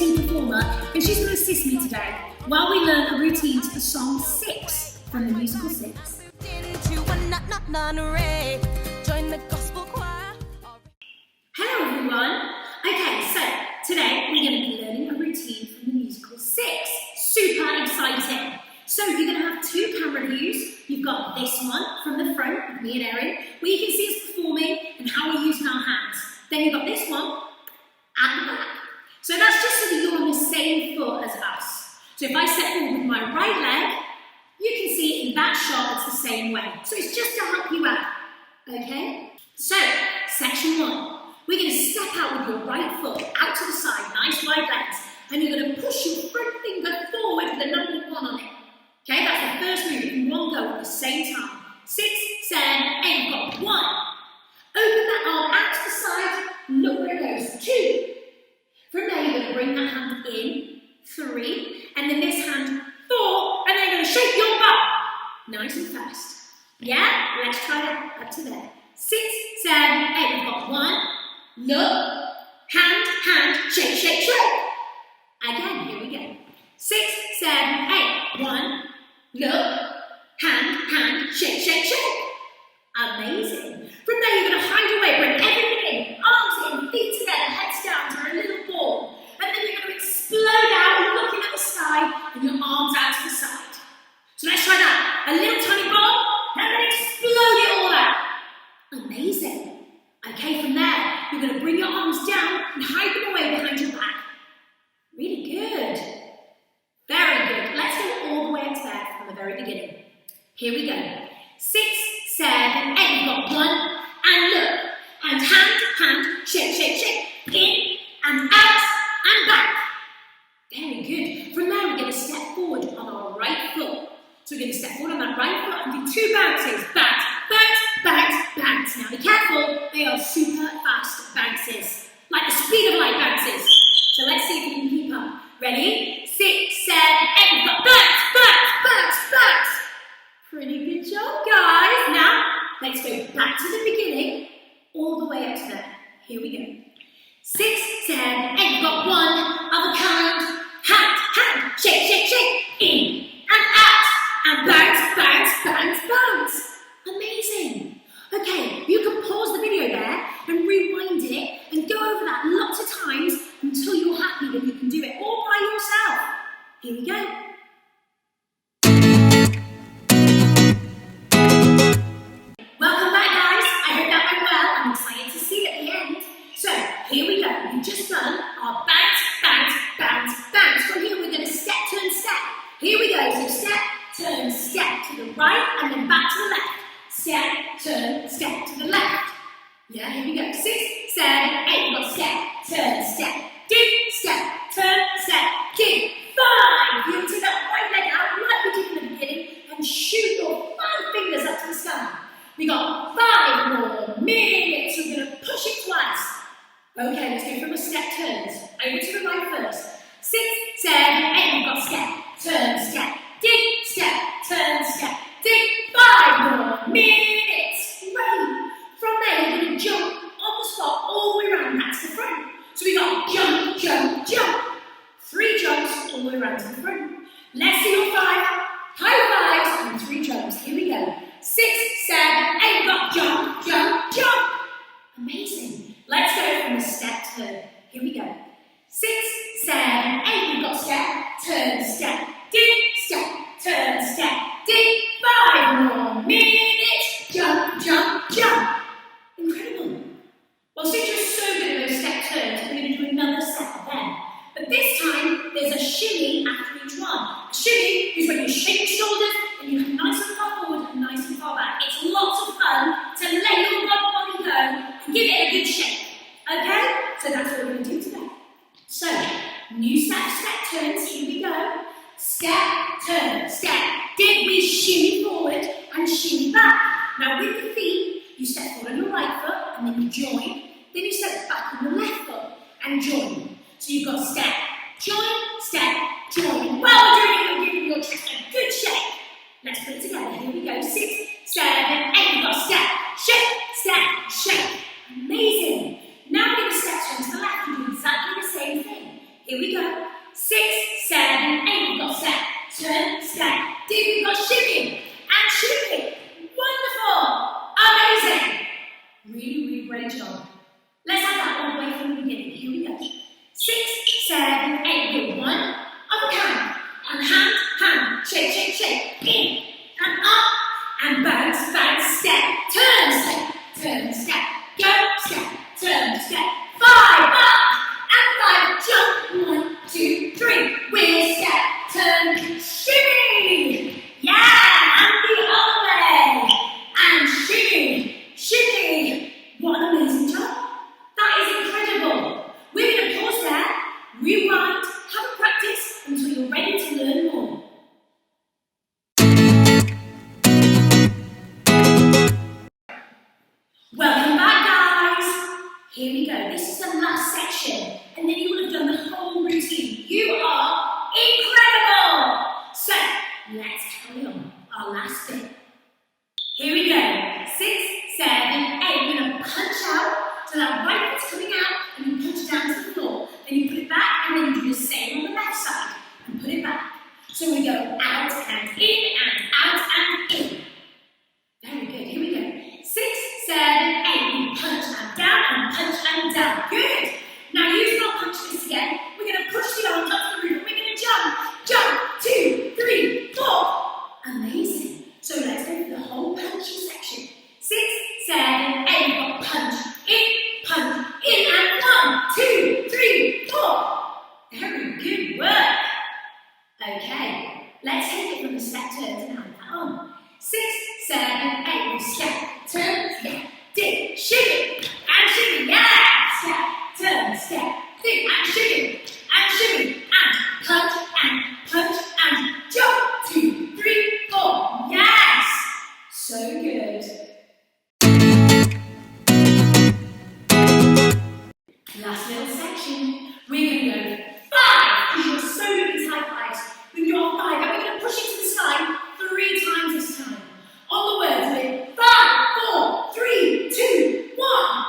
routine performer, and she's going to assist me today while we learn a routine to the song Six from the musical Six. Hello everyone. Okay, so today we're going to be learning a routine from the musical Six. Super exciting. So you're going to have two camera views. You've got this one from the front with me and Erin, where you can see us performing and how we're using our hands. Then you've got this one at the back. So that's just so that you're on the same foot as us. So if I step forward with my right leg, you can see in that shot it's the same way. So it's just to help you out. Okay? So, section one. We're going to step out with your right foot out to the side, nice wide legs, and you're going to push your front finger forward with the number 1 on it. Okay, that's the first move in one go at the same time. 6, 7, 8, you've got 1. Open that arm out to the side, look where it goes. 2. From there, you're going to bring that hand in. 3, and then this hand, 4, and then you're going to shake your butt. Nice and fast. Yeah, let's try that up to there. 6, 7, 8, you've got 1. Look, hand, shake, shake, shake. Again, here we go. 6, 7, 8, 1. Look, hand, shake, shake, shake. Amazing. From there, you're going to hide away, bring everything in, arms in, feet together, heads down to a little ball. And then you're going to explode out, looking at the sky, and your arms out to the side. So let's try that. A little tiny ball, and then explode it all out. Amazing. Okay, from there, you're going to bring your arms down and hide them away behind your back. Really good. Very good. Let's go all the way up to there from the very beginning. Here we go. 6, 7, 8. You've got 1. And look. And hand, shake, shake, shake. In and out and back. Very good. From there, we're going to step forward on our right foot. So we're going to step forward on that right foot and do 2 bounces. Bounce, bounce, bounce, bounce. Now be careful. They are super fast bounces. Like the speed of light bounces. So let's see if we can keep up. Ready? 6, 7, 8. We've got bounce, bounce, bounce, bounce. Pretty good job, guys. Now, let's go back to the beginning, all the way up to there. Here we go. 6, 7, 8. We've got 1. Other hand, shake, shake, shake. In and out. And bounce, bounce, bounce, bounce. Amazing. Okay, you can pause the video there and rewind it and go over that lots of times until you're happy that you can do it all by yourself. Here we go. Welcome back, guys. I hope that went well. I'm excited to see it at the end. So, here we go. We've just done our bounce, bounce, bounce, bounce. From here, we're going to step, turn, step. Here we go. So, step, turn, step to the right and then back to the left. Step, turn, step to the left. Yeah, here we go. 6, 7, 8. We've got step, turn, step. Dig, step, turn, step, kick. 5. You take that right leg out like we did in the beginning and shoot your 5 fingers up to the sky. We got 5 more minutes. We're going to push it twice. Okay, let's go from a step turns. Over to the right first. 6, 7, 8. We've got step, turn, step. Dig, step, turn, step. Dig. 5 more minutes. Great. From there, you're going to jump on the spot all the way around. That's the front. So we got jump, jump, jump. 3 jumps all the way around to the front. Let's do your 5 high 5s and 3 jumps. Here we go. 6, 7, 8. We've got jump, jump, jump. Amazing. Let's go from the step turn. Here we go. 6, 7, 8. We've got step, turn, step. Dig, step, turn, step. Dig. 5 more minutes. Jump, jump, jump. Incredible. Well, since you're so good at those step turns, we're going to do another set of them. But this time, there's a shimmy after each one. A shimmy is when you shake your shoulders and you come nice and far forward and nice and far back. It's lots of fun to let your body go and give it a good shake. Okay? So that's what we're going to do today. So, new set of step turns. Here we go. Step, turn, step. Dig, we shimmy forward and shimmy back. Now with the feet, you step forward on your right foot and then you join. Then you step back on your left foot and join. So you've got step, join, step, join. Well done, you're giving your chest a good shake. Let's put it together. Here we go. 6, 7, 8. You've got step, shake, step, shake. Amazing. Now we're going to step turn to the left and do exactly the same thing. Here we go. 6, 7, 8. We've got step, turn, step, dip. We've got shimmy and shimmy. Wonderful. Amazing. Really, really great job. Let's have that all the way from the beginning. Here we go. 6, 7, 8. Good. 1, other hand. And hand, hand. Shake, shake, shake. In and up. And bounce, bounce, step. Turn, step. Turn, step. Go, step. Turn, step. 5, up. And 5. Jump. 1, 2, 3. We're step. Turn. Shimmy. Yeah. And the other way. And shimmy. Shimmy. What an amazing job. That is incredible. We're going to pause there, rewind, have a practice until you're ready to learn more. Welcome back, guys. Here we go. This is the last section, and then you will have done the whole routine. You are incredible. So, let's carry on. Our last bit. Here we go. 6, 7, 8. We're going to punch out. So that right foot's coming out, and you punch it down to the floor. Then you put it back, and then you do the same on the left side, and put it back. So we go out and in, and out and in. Very good. Here we go. 6, 7, 8. We punch and down, and punch and down. Good. Now use your punch this again. We're going to push the arms up to the roof. We're going to jump. Jump. 2, 3, 4. Amazing. So let's go through the whole punching section. 6, 7, 8. We've got punch. Punch, in and 1, 2, 3, 4. Very good work. Okay, let's take it from the step turns and hand that on. 6, 7, 8. We'll step, turn, step, dip, shimmy, and shimmy. Yeah, step, turn, step, dip, and shimmy, and punch, and jump. 2, 3, 4. Yes, so good. Last little section, we're going to go 5, because you're so good at high fives. With your 5, and we're going to push it to the side 3 times this time. On the words with 5, 4, 3, 2, 1.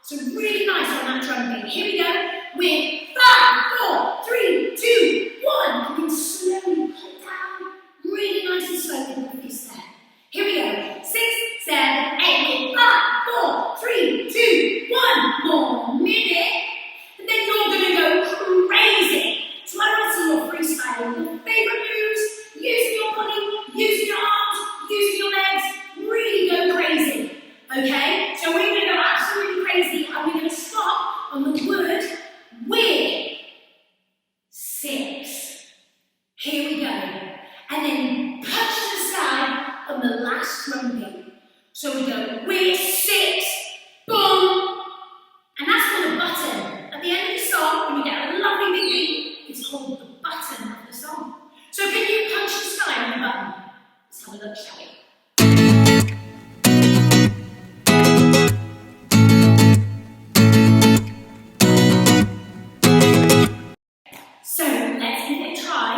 So really nice on that drum beat. Here we go. With 5, 4, 3, 2, 1. And then slowly pull down. Really nice and slowly with this there. Here we go. 6, 7, 8. With 5, 4, 3, 2, 1. More minute. And then you're going to go crazy. So I want to see your freestyle. Your favourite moves. Using your body, using your arms, using your legs. Really go crazy. Okay? So we're going to go absolutely crazy. And we're going to stop on the word with 6. Here we go. And then punch to the side on the last drum beat. So we go with 6. Boom. And that's called a button. At the end of the song, when you get a lovely big beat, it's called the button of the song. So can you punch the sky on the button? Let's have a look, shall we? So let's give it a try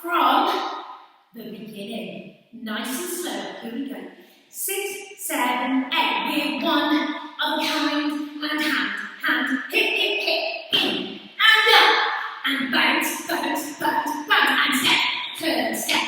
from the beginning. Nice and slow. Here we go. 6, 7, 8. We're 1 of a kind and hand, hip, hip, hip, in and up, and bounce, bounce, bounce, bounce, and step, turn, step,